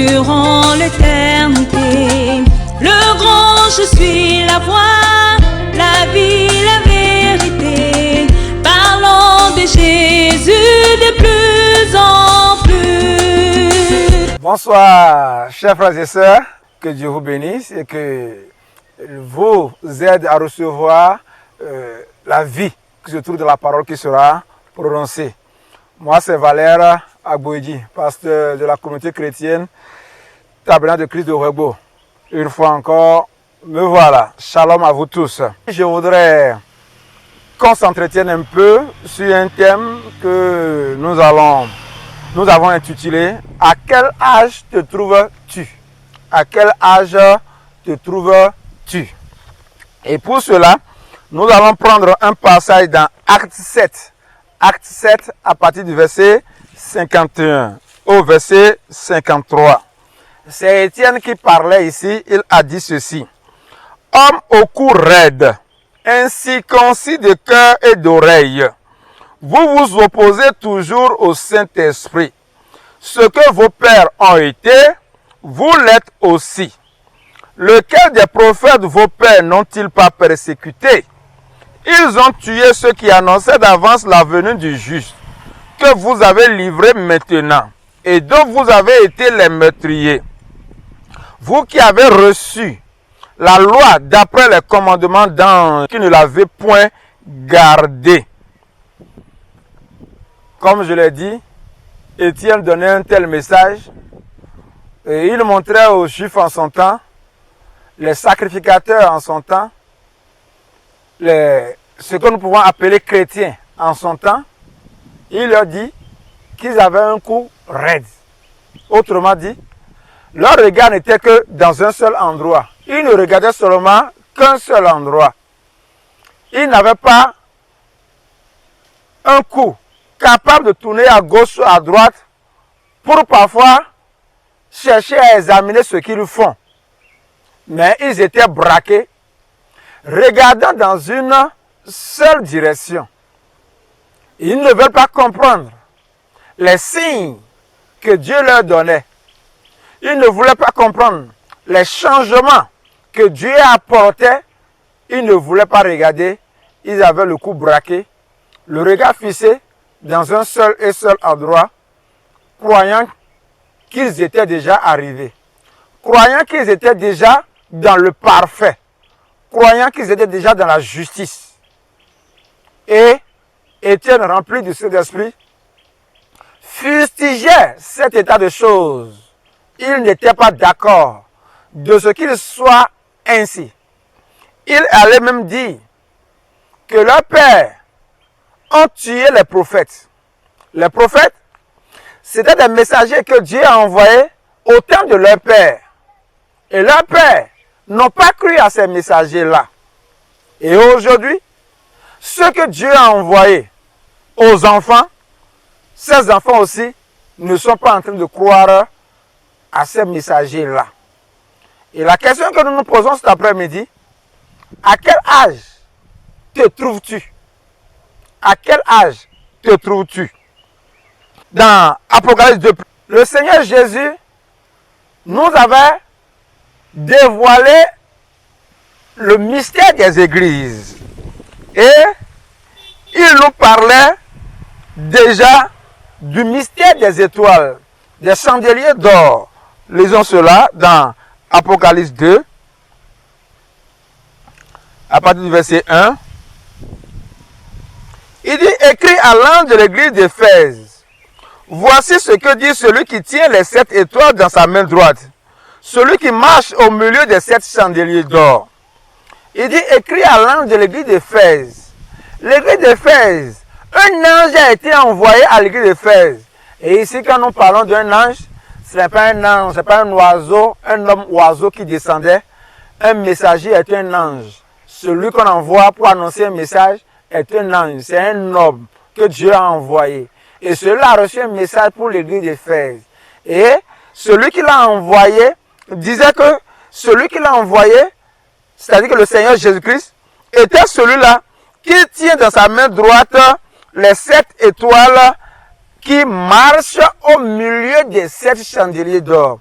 durant l'éternité. Le grand je suis, la voie, la vie, la vérité. Parlons de Jésus de plus en plus. Bonsoir, chers frères et sœurs, que Dieu vous bénisse et que vous aide à recevoir la vie qui se trouve dans la parole qui sera prononcée. Moi, c'est Valère Agboidi, pasteur de la communauté chrétienne Tabernacle de Christ de Ouégo. Une fois encore, me voilà. Shalom à vous tous. Je voudrais qu'on s'entretienne un peu sur un thème que nous avons intitulé « À quel âge te trouves-tu » À quel âge te trouves-tu? Et pour cela, nous allons prendre un passage dans Acte 7. Acte 7 à partir du verset 51 au verset 53. C'est Étienne qui parlait ici, il a dit ceci. Homme au cou raide, incirconcis de cœur et d'oreille, vous vous opposez toujours au Saint-Esprit. Ce que vos pères ont été, vous l'êtes aussi. Lequel des prophètes vos pères n'ont-ils pas persécuté? Ils ont tué ceux qui annonçaient d'avance la venue du juste, que vous avez livré maintenant, et dont vous avez été les meurtriers. Vous qui avez reçu la loi d'après les commandements d'ange, qui ne l'avez point gardée. Comme je l'ai dit, Étienne donnait un tel message, et il montrait aux Juifs en son temps, les sacrificateurs en son temps, ce que nous pouvons appeler chrétiens en son temps, il leur dit qu'ils avaient un cou raide. Autrement dit, leur regard n'était que dans un seul endroit. Ils ne regardaient seulement qu'un seul endroit. Ils n'avaient pas un cou capable de tourner à gauche ou à droite pour parfois chercher à examiner ce qu'ils font. Mais ils étaient braqués, regardant dans une seule direction. Ils ne veulent pas comprendre les signes que Dieu leur donnait. Ils ne voulaient pas comprendre les changements que Dieu apportait. Ils ne voulaient pas regarder. Ils avaient le cou braqué, le regard fixé dans un seul et seul endroit, croyant qu'ils étaient déjà arrivés, croyant qu'ils étaient déjà dans le parfait, croyant qu'ils étaient déjà dans la justice. Et Étienne, rempli du Saint-Esprit, fustigeait cet état de choses. Il n'était pas d'accord de ce qu'il soit ainsi. Il allait même dire que leurs pères ont tué les prophètes. Les prophètes, c'était des messagers que Dieu a envoyés au temps de leur père. Et leurs pères n'ont pas cru à ces messagers-là. Et aujourd'hui, ce que Dieu a envoyé aux enfants, ces enfants aussi ne sont pas en train de croire à ces messagers-là. Et la question que nous nous posons cet après-midi, à quel âge te trouves-tu? À quel âge te trouves-tu? Dans Apocalypse 2, le Seigneur Jésus nous avait dévoilé le mystère des églises. Et il nous parlait déjà du mystère des étoiles, des chandeliers d'or. Lisons cela dans Apocalypse 2, à partir du verset 1. Il dit, écrit à l'ange de l'église d'Éphèse, voici ce que dit celui qui tient les 7 étoiles dans sa main droite, celui qui marche au milieu des 7 chandeliers d'or. Il dit, écrit à l'ange de l'église d'Éphèse. L'église d'Éphèse, un ange a été envoyé à l'église d'Éphèse. Et ici, quand nous parlons d'un ange, ce n'est pas un ange, ce n'est pas un oiseau, un homme oiseau qui descendait. Un messager est un ange. Celui qu'on envoie pour annoncer un message est un ange. C'est un homme que Dieu a envoyé. Et celui-là a reçu un message pour l'église d'Éphèse. Et celui qui l'a envoyé disait que celui qui l'a envoyé, c'est-à-dire que le Seigneur Jésus-Christ, était celui-là qui tient dans sa main droite les 7 étoiles qui marchent au milieu des 7 chandeliers d'or.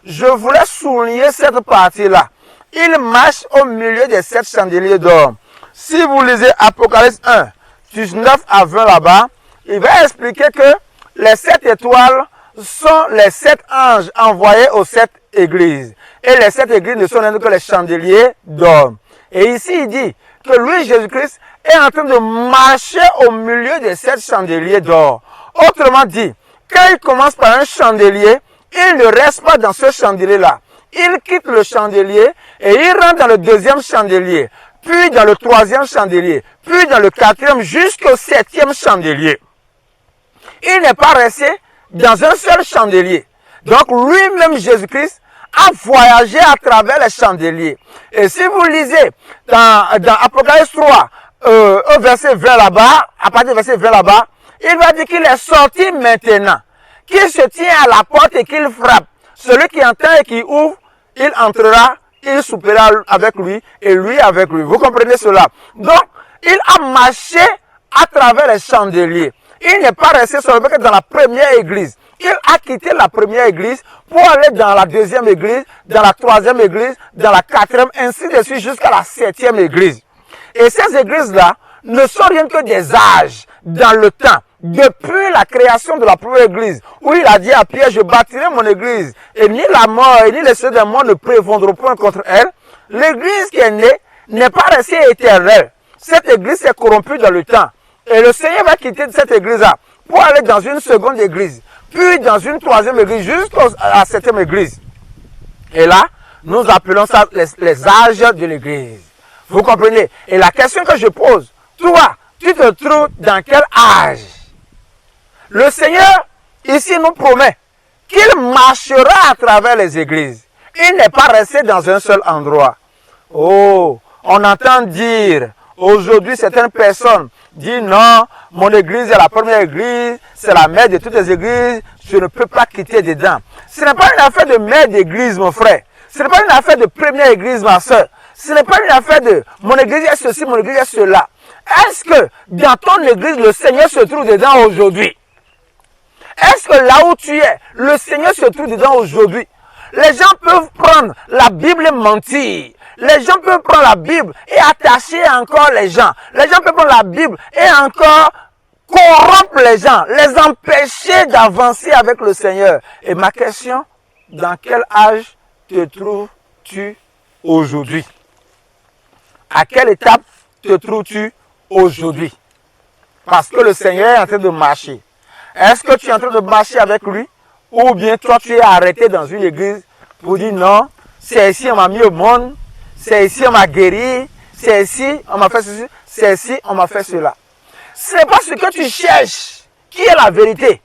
je voulais souligner cette partie-là. Il marche au milieu des 7 chandeliers d'or. Si vous lisez Apocalypse 1, 19 à 20 là-bas, il va expliquer que les 7 étoiles sont les 7 anges envoyés aux 7 églises. Et les 7 églises ne sont rien que les chandeliers d'or. Et ici, il dit que lui, Jésus-Christ, est en train de marcher au milieu des 7 chandeliers d'or. Autrement dit, quand il commence par un chandelier, il ne reste pas dans ce chandelier-là. Il quitte le chandelier et il rentre dans le deuxième chandelier, puis dans le troisième chandelier, puis dans le quatrième jusqu'au 7e chandelier. Il n'est pas resté dans un seul chandelier. Donc lui-même, Jésus-Christ, a voyagé à travers les chandeliers. Et si vous lisez dans Apocalypse 3, au verset 20 là-bas, à partir du verset 20 là-bas, il va dire qu'il est sorti maintenant, qu'il se tient à la porte et qu'il frappe. Celui qui entend et qui ouvre, il entrera, il soupera avec lui et lui avec lui. Vous comprenez cela? Donc, il a marché à travers les chandeliers. Il n'est pas resté seulement que dans la première église. Il a quitté la première église pour aller dans la deuxième église, dans la troisième église, dans la quatrième, ainsi de suite jusqu'à la 7e église. Et ces églises-là ne sont rien que des âges dans le temps. Depuis la création de la première église, où il a dit à Pierre, je bâtirai mon église, et ni la mort, et ni les cieux de la mort ne prévaudront point contre elle. L'église qui est née n'est pas restée éternelle. Cette église s'est corrompue dans le temps. Et le Seigneur va quitter cette église-là pour aller dans une seconde église, puis dans une troisième église, jusqu'à la 7e église. Et là, nous appelons ça les âges de l'église. Vous comprenez? Et la question que je pose, toi, tu te trouves dans quel âge? Le Seigneur, ici, nous promet qu'il marchera à travers les églises. Il n'est pas resté dans un seul endroit. Oh, on entend dire, aujourd'hui, certaines personnes disent non, mon église est la première église, c'est la mère de toutes les églises, je ne peux pas quitter dedans. Ce n'est pas une affaire de mère d'église, mon frère. Ce n'est pas une affaire de première église, ma soeur. Ce n'est pas une affaire de mon église est ceci, mon église est cela. Est-ce que dans ton église, le Seigneur se trouve dedans aujourd'hui? Est-ce que là où tu es, le Seigneur se trouve dedans aujourd'hui? Les gens peuvent prendre la Bible et mentir. Les gens peuvent prendre la Bible et attacher encore les gens. Les gens peuvent prendre la Bible et encore corrompre les gens, les empêcher d'avancer avec le Seigneur. Et ma question, dans quel âge te trouves-tu aujourd'hui? À quelle étape te trouves-tu aujourd'hui? Parce que le Seigneur est en train de marcher. Est-ce que tu es en train de marcher avec lui? Ou bien toi tu es arrêté dans une église pour dire non, c'est ici on m'a mis au monde, c'est ici on m'a guéri, c'est ici on m'a fait ceci, c'est ici on m'a fait cela. Ce n'est pas ce que tu cherches qui est la vérité.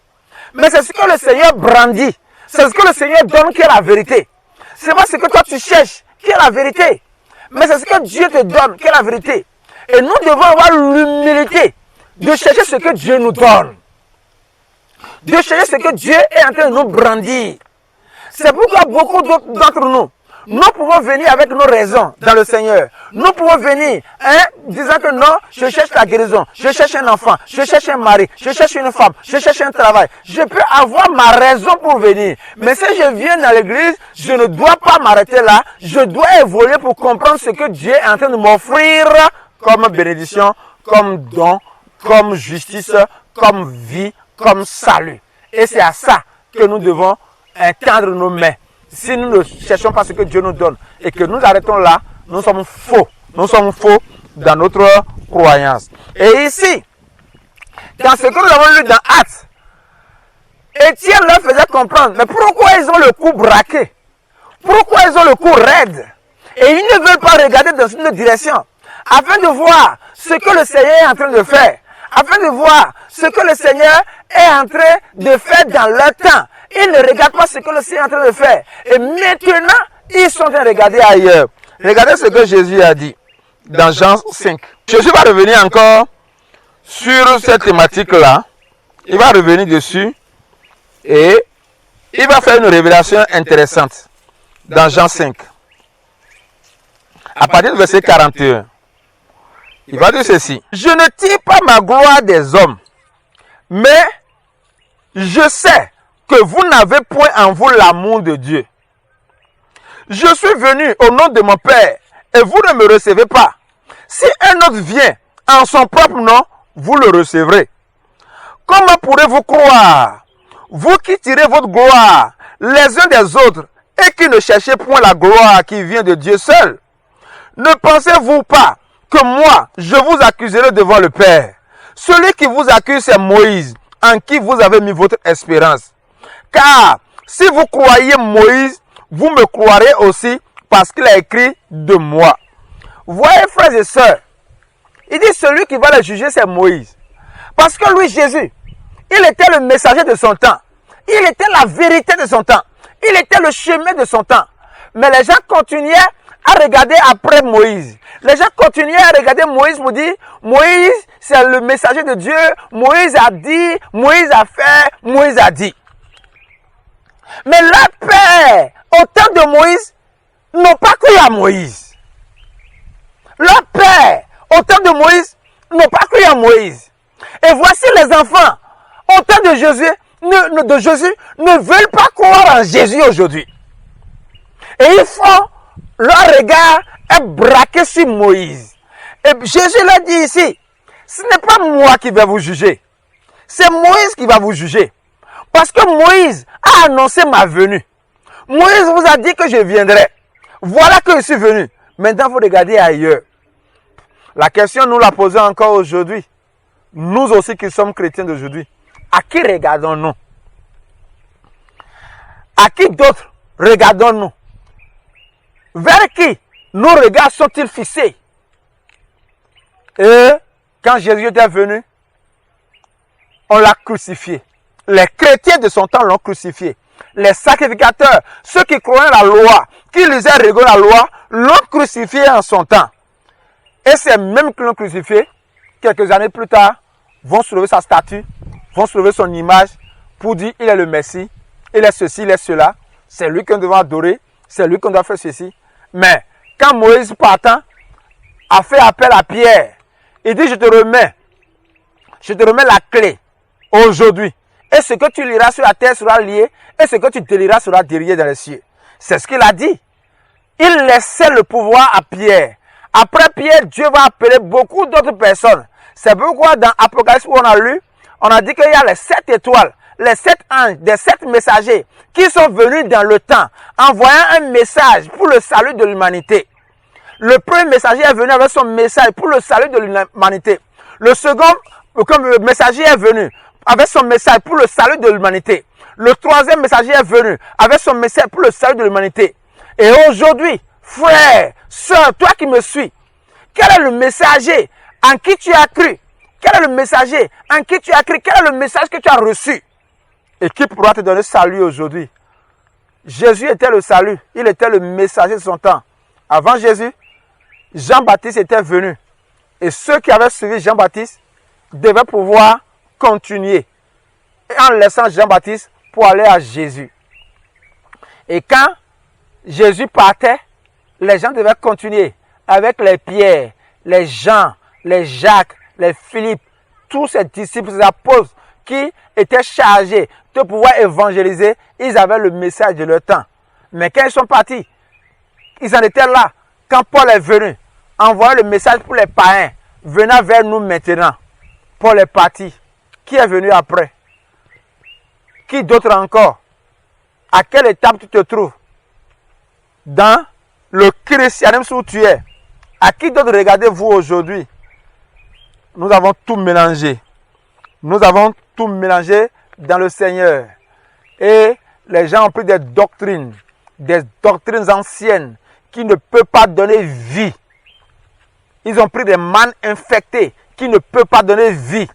Mais c'est ce que le Seigneur brandit. C'est ce que le Seigneur donne qui est la vérité. Ce n'est pas ce que toi tu cherches qui est la vérité. Mais c'est ce que Dieu te donne qui est la vérité. Et nous devons avoir l'humilité de chercher ce que Dieu nous donne. De chercher ce que Dieu est en train de nous brandir. C'est pourquoi beaucoup d'entre nous, nous pouvons venir avec nos raisons dans le Seigneur. Nous pouvons venir disant que non, je cherche la guérison, je cherche un enfant, je cherche un mari, je cherche une femme, je cherche un travail. Je peux avoir ma raison pour venir. Mais si je viens dans l'église, je ne dois pas m'arrêter là. Je dois évoluer pour comprendre ce que Dieu est en train de m'offrir comme bénédiction, comme don, comme justice, comme vie, comme salut. Et c'est à ça que nous devons étendre nos mains. Si nous ne cherchons pas ce que Dieu nous donne et que nous arrêtons là, nous sommes faux. Nous sommes faux dans notre croyance. Et ici, dans ce que nous avons lu dans Actes, Étienne leur faisait comprendre, mais pourquoi ils ont le cou braqué? Pourquoi ils ont le cou raide? Et ils ne veulent pas regarder dans une direction, afin de voir ce que le Seigneur est en train de faire, afin de voir ce que le Seigneur est en train de faire dans leur temps. Ils ne regardent pas ce que le Seigneur est en train de faire. Et maintenant, ils sont en train de regarder ailleurs. Regardez ce que Jésus a dit dans Jean 5. Jésus va revenir encore sur cette thématique-là. Il va revenir dessus et il va faire une révélation intéressante dans Jean 5. À partir du verset 41. Il va dire ceci. Je ne tire pas ma gloire des hommes, mais je sais que vous n'avez point en vous l'amour de Dieu. je suis venu au nom de mon Père et vous ne me recevez pas. Si un autre vient en son propre nom, vous le recevrez. Comment pourrez-vous croire, vous qui tirez votre gloire les uns des autres et qui ne cherchez point la gloire qui vient de Dieu seul? Ne pensez-vous pas que moi, je vous accuserai devant le Père? Celui qui vous accuse, c'est Moïse, en qui vous avez mis votre espérance. Car si vous croyez Moïse, vous me croirez aussi parce qu'il a écrit de moi. Voyez, frères et sœurs, il dit celui qui va le juger, c'est Moïse. Parce que lui, Jésus, il était le messager de son temps. Il était la vérité de son temps. Il était le chemin de son temps. Mais les gens continuaient à regarder après Moïse. Les gens continuaient à regarder Moïse pour dire, Moïse, c'est le messager de Dieu. Moïse a dit, Moïse a fait, Moïse a dit. Mais leur père, au temps de Moïse, n'ont pas cru à Moïse. Leur père, au temps de Moïse, n'ont pas cru à Moïse. Et voici les enfants, au temps de Jésus, ne veulent pas croire en Jésus aujourd'hui. Et ils font, leur regard est braqué sur Moïse. Et Jésus l'a dit ici, ce n'est pas moi qui vais vous juger. C'est Moïse qui va vous juger. Parce que Moïse a annoncé ma venue. Moïse vous a dit que je viendrai. Voilà que je suis venu. Maintenant, vous regardez ailleurs. La question, nous la posons encore aujourd'hui. Nous aussi qui sommes chrétiens d'aujourd'hui. À qui regardons-nous? À qui d'autres regardons-nous? Vers qui nos regards sont-ils fixés? Et quand Jésus était venu, on l'a crucifié. Les chrétiens de son temps l'ont crucifié. Les sacrificateurs, ceux qui croyaient la loi, qui lisaient régulièrement la loi, l'ont crucifié en son temps. Et ces mêmes qui l'ont crucifié, quelques années plus tard, vont soulever sa statue, vont soulever son image pour dire il est le Messie, il est ceci, il est cela. C'est lui qu'on doit adorer, c'est lui qu'on doit faire ceci. Mais quand Moïse partant a fait appel à Pierre, il dit je te remets la clé aujourd'hui. Et ce que tu liras sur la terre sera lié, et ce que tu déliras sera délié dans les cieux. C'est ce qu'il a dit. Il laissait le pouvoir à Pierre. Après Pierre, Dieu va appeler beaucoup d'autres personnes. C'est pourquoi dans Apocalypse où on a lu, on a dit qu'il y a les 7 étoiles, les 7 anges, des 7 messagers qui sont venus dans le temps, envoyant un message pour le salut de l'humanité. Le premier messager est venu avec son message pour le salut de l'humanité. Le second, comme le messager est venu avec son message pour le salut de l'humanité. Le troisième messager est venu avec son message pour le salut de l'humanité. Et aujourd'hui, frère, soeur, toi qui me suis, quel est le messager en qui tu as cru? Quel est le messager en qui tu as cru? Quel est le message que tu as reçu? Et qui pourra te donner salut aujourd'hui? Jésus était le salut. Il était le messager de son temps. Avant Jésus, Jean-Baptiste était venu. Et ceux qui avaient suivi Jean-Baptiste devaient pouvoir continuer en laissant Jean-Baptiste pour aller à Jésus. Et quand Jésus partait, les gens devaient continuer avec les Pierre, les Jean, les Jacques, les Philippe, tous ces disciples, ces apôtres qui étaient chargés de pouvoir évangéliser. Ils avaient le message de leur temps. Mais quand ils sont partis, ils en étaient là. Quand Paul est venu, envoyer le message pour les païens, venant vers nous maintenant. Paul est parti. Qui est venu après? Qui d'autre encore? À quelle étape tu te trouves? Dans le christianisme où tu es. À qui d'autre regardez-vous aujourd'hui? Nous avons tout mélangé. Nous avons tout mélangé dans le Seigneur. Et les gens ont pris des doctrines anciennes qui ne peuvent pas donner vie. Ils ont pris des mannes infectées qui ne peuvent pas donner vie.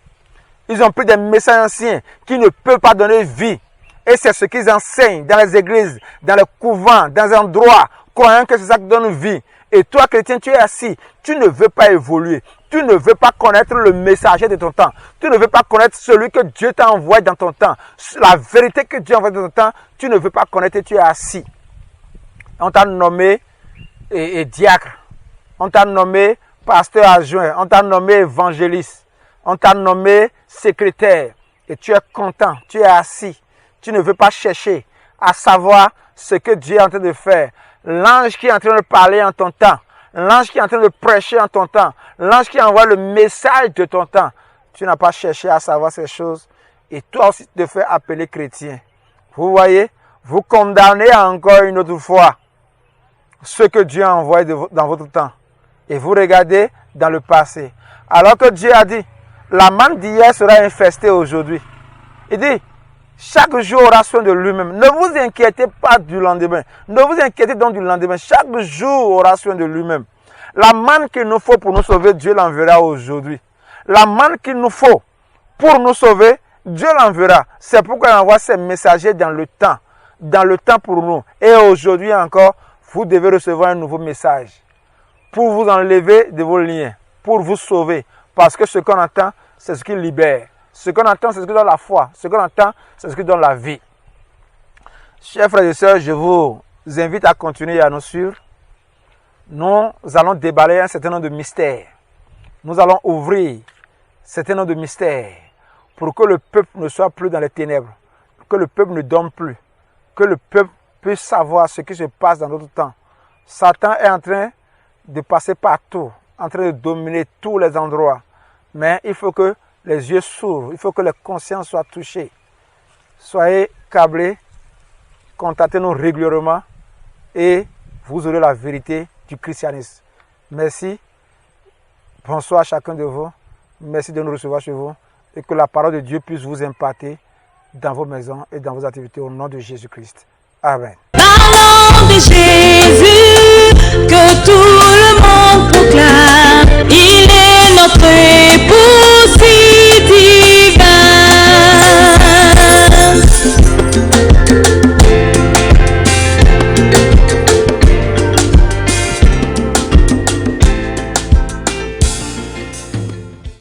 Ils ont pris des messages anciens qui ne peuvent pas donner vie. Et c'est ce qu'ils enseignent dans les églises, dans les couvents, dans les endroits, croyant que c'est ça qui donne vie. Et toi, chrétien, tu es assis, tu ne veux pas évoluer. Tu ne veux pas connaître le messager de ton temps. Tu ne veux pas connaître celui que Dieu t'a envoyé dans ton temps. La vérité que Dieu a envoyée dans ton temps, tu ne veux pas connaître et tu es assis. On t'a nommé diacre. On t'a nommé pasteur adjoint. On t'a nommé évangéliste. On t'a nommé secrétaire. Et tu es content. Tu es assis. Tu ne veux pas chercher à savoir ce que Dieu est en train de faire. l'ange qui est en train de parler en ton temps, l'ange qui est en train de prêcher en ton temps, l'ange qui envoie le message de ton temps. Tu n'as pas cherché à savoir ces choses et toi aussi tu te fais appeler chrétien. Vous voyez, vous condamnez encore une autre fois ce que Dieu a envoyé dans votre temps. Et vous regardez dans le passé. Alors que Dieu a dit, la manne d'hier sera infestée aujourd'hui. Il dit, chaque jour aura soin de lui-même. Ne vous inquiétez pas du lendemain. Ne vous inquiétez donc du lendemain. Chaque jour aura soin de lui-même. La manne qu'il nous faut pour nous sauver, Dieu l'enverra aujourd'hui. La manne qu'il nous faut pour nous sauver, Dieu l'enverra. C'est pourquoi il envoie ses messagers dans le temps pour nous. Et aujourd'hui encore, vous devez recevoir un nouveau message pour vous enlever de vos liens, pour vous sauver. Parce que ce qu'on entend, c'est ce qui libère. Ce qu'on entend, c'est ce qui donne la foi. Ce qu'on entend, c'est ce qui donne la vie. Chers frères et sœurs, je vous invite à continuer à nous suivre. Nous allons déballer un certain nombre de mystères. Nous allons ouvrir un certain nombre de mystères pour que le peuple ne soit plus dans les ténèbres, que le peuple ne dorme plus, que le peuple puisse savoir ce qui se passe dans notre temps. Satan est en train de passer partout, en train de dominer tous les endroits. Mais il faut que les yeux s'ouvrent, il faut que les consciences soient touchées. Soyez câblés, contactez-nous régulièrement et vous aurez la vérité du christianisme. Merci. Bonsoir à chacun de vous. Merci de nous recevoir chez vous et que la parole de Dieu puisse vous impacter dans vos maisons et dans vos activités au nom de Jésus-Christ. Amen. Parlons de Jésus, que tout le monde proclame.